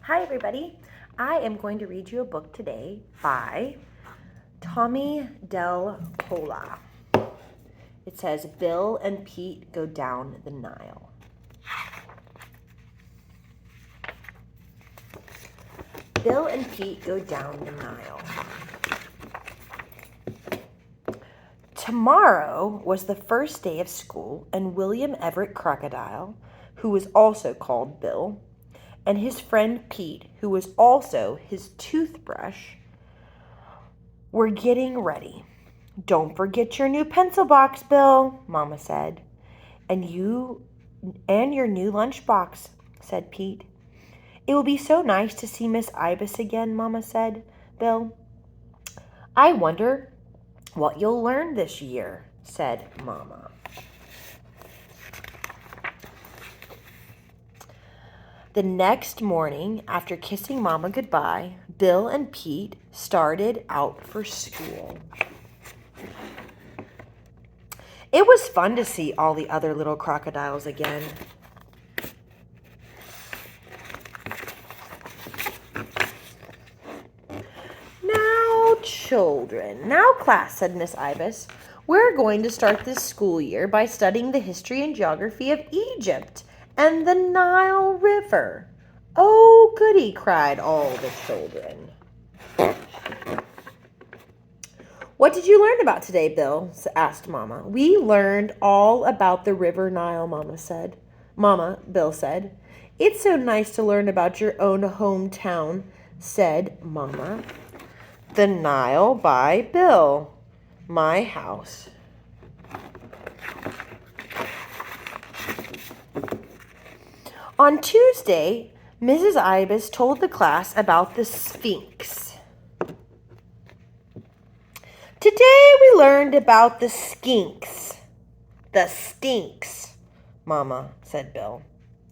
Hi everybody, I am going to read you a book today by Tomie dePaola. It says, Bill and Pete Go Down the Nile. Bill and Pete go down the Nile. Tomorrow was the first day of school, and William Everett Crocodile, who was also called Bill, and his friend Pete, who was also his toothbrush, were getting ready. Don't forget your new pencil box, Bill, Mama said. And your new lunchbox, said Pete. It will be so nice to see Miss Ibis again, Mama said, Bill. I wonder what you'll learn this year, said Mama. The next morning, after kissing Mama goodbye, Bill and Pete started out for school. It was fun to see all the other little crocodiles again. Now, children, now class, said Miss Ibis, we're going to start this school year by studying the history and geography of Egypt and the Nile River. Oh, goody, cried all the children. What did you learn about today, Bill? Asked Mama. We learned all about the River Nile, Bill said. It's so nice to learn about your own hometown, said Mama. The Nile by Bill. My house. On Tuesday, Mrs. Ibis told the class about the Sphinx. Today we learned about the skinks. The stinks, Mama, said Bill.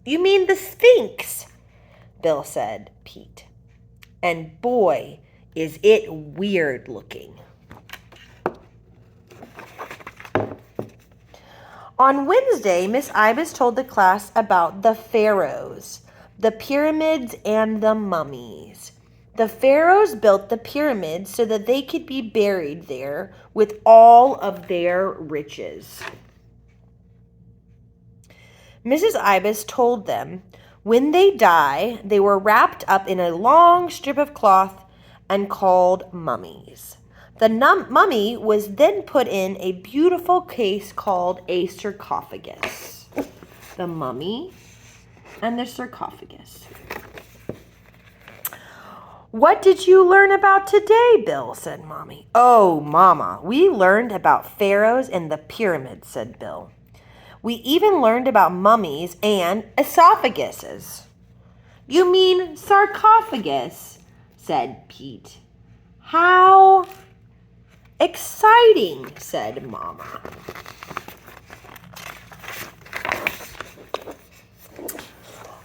You mean the Sphinx, Bill said, Pete. And boy, is it weird looking. On Wednesday, Miss Ibis told the class about the pharaohs, the pyramids, and the mummies. The pharaohs built the pyramids so that they could be buried there with all of their riches. Mrs. Ibis told them when they die, they were wrapped up in a long strip of cloth and called mummies. The mummy was then put in a beautiful case called a sarcophagus. The mummy and the sarcophagus. What did you learn about today, Bill? Said Mommy. Oh, Mama, we learned about pharaohs and the pyramids, said Bill. We even learned about mummies and esophaguses. You mean sarcophagus, said Pete. How exciting, said Mama.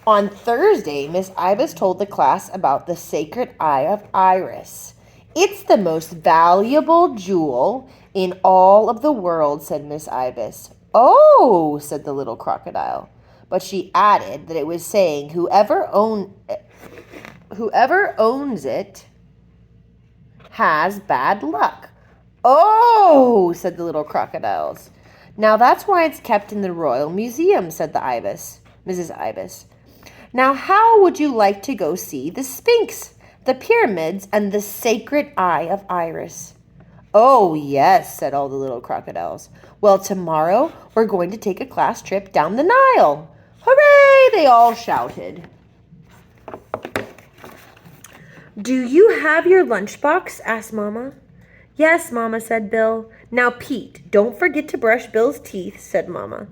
On Thursday, Miss Ibis told the class about the sacred eye of Iris. It's the most valuable jewel in all of the world, said Miss Ibis. Oh, said the little crocodile. But she added that it was saying whoever owns it has bad luck. Oh, said the little crocodiles. Now that's why it's kept in the Royal Museum, said Mrs. Ibis. Now, how would you like to go see the Sphinx, the pyramids, and the sacred eye of Iris? Oh, yes, said all the little crocodiles. Well, tomorrow we're going to take a class trip down the Nile. Hooray, they all shouted. Do you have your lunchbox? Asked Mama. Yes, Mama, said Bill. Now, Pete, don't forget to brush Bill's teeth, said Mama.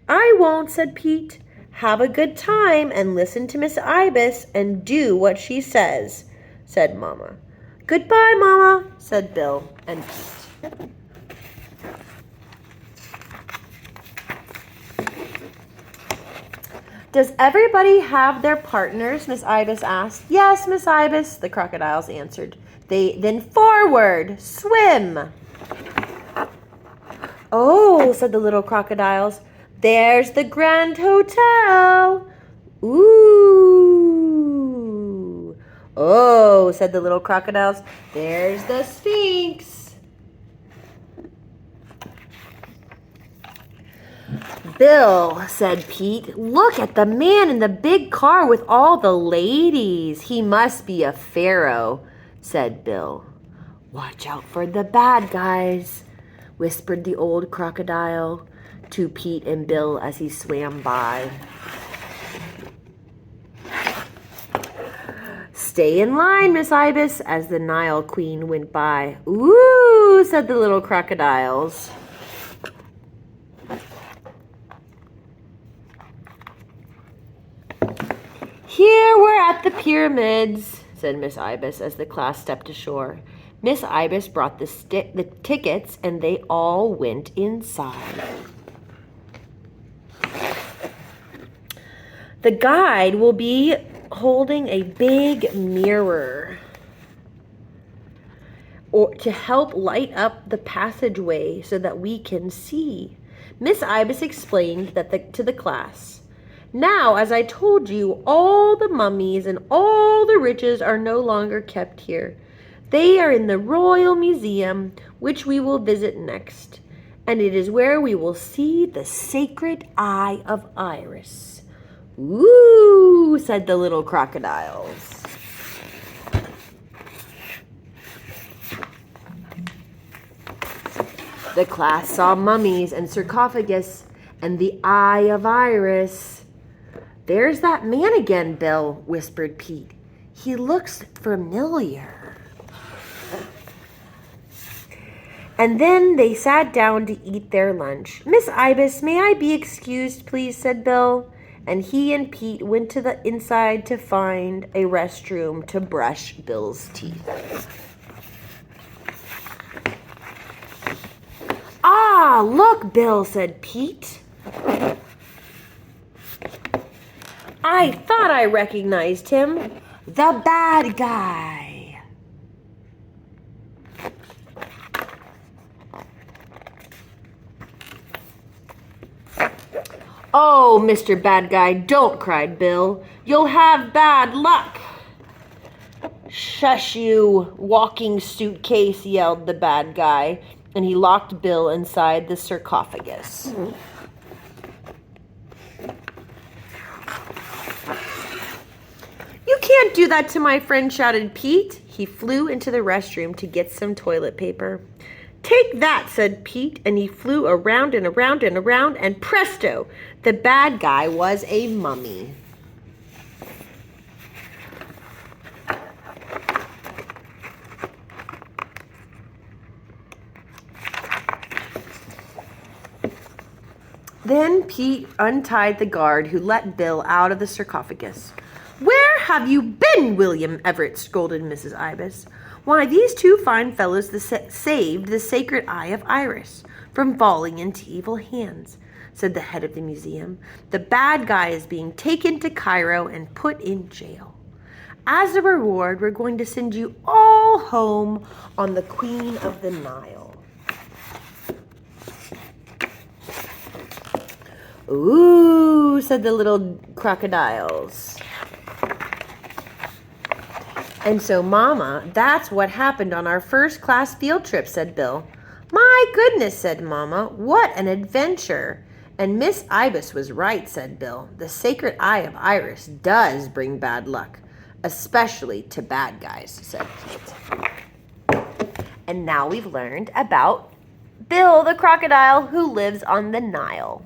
I won't, said Pete. Have a good time and listen to Miss Ibis and do what she says, said Mama. Goodbye, Mama, said Bill and Pete. Does everybody have their partners? Miss Ibis asked. Yes, Miss Ibis, the crocodiles answered. Then forward, swim. Oh, said the little crocodiles. There's the Grand Hotel. Ooh. "Whoa," said the little crocodiles. "There's the Sphinx." "Bill," said Pete, "look at the man in the big car with all the ladies. He must be a pharaoh," said Bill. "Watch out for the bad guys," whispered the old crocodile to Pete and Bill as he swam by. "Stay in line, Miss Ibis," as the Nile Queen went by. "Ooh," said the little crocodiles. "Here we're at the pyramids," said Miss Ibis as the class stepped ashore. Miss Ibis brought the tickets and they all went inside. The guide will be holding a big mirror to help light up the passageway so that we can see. Miss Ibis explained to the class. "Now, as I told you, all the mummies and all the riches are no longer kept here. They are in the Royal Museum, which we will visit next. And it is where we will see the sacred Eye of Iris." "Ooh," said the little crocodiles. The class saw mummies and sarcophagus and the Eye of Iris. "There's that man again, Bill," whispered Pete. "He looks familiar." And then they sat down to eat their lunch. "Miss Ibis, may I be excused, please?" said Bill. And he and Pete went to the inside to find a restroom to brush Bill's teeth. "Ah, look, Bill," said Pete. "I thought I recognized him. The bad guy." "Oh, Mr. Bad Guy, don't," cried Bill. "You'll have bad luck." "Shush you, walking suitcase," yelled the bad guy, and he locked Bill inside the sarcophagus. "You can't do that to my friend," shouted Pete. He flew into the restroom to get some toilet paper. "Take that," said Pete, and he flew around and around and around, and presto, the bad guy was a mummy. Then Pete untied the guard who let Bill out of the sarcophagus. "Where have you been, William Everett?" scolded Mrs. Ibis. "Why, these two fine fellows saved the sacred Eye of Iris from falling into evil hands," said the head of the museum. "The bad guy is being taken to Cairo and put in jail. As a reward, we're going to send you all home on the Queen of the Nile." "Ooh," said the little crocodiles. "And so, Mama, that's what happened on our first class field trip," said Bill. "My goodness," said Mama, "what an adventure." "And Miss Ibis was right," said Bill. "The sacred Eye of Iris does bring bad luck, especially to bad guys," said Pete. And now we've learned about Bill the crocodile who lives on the Nile.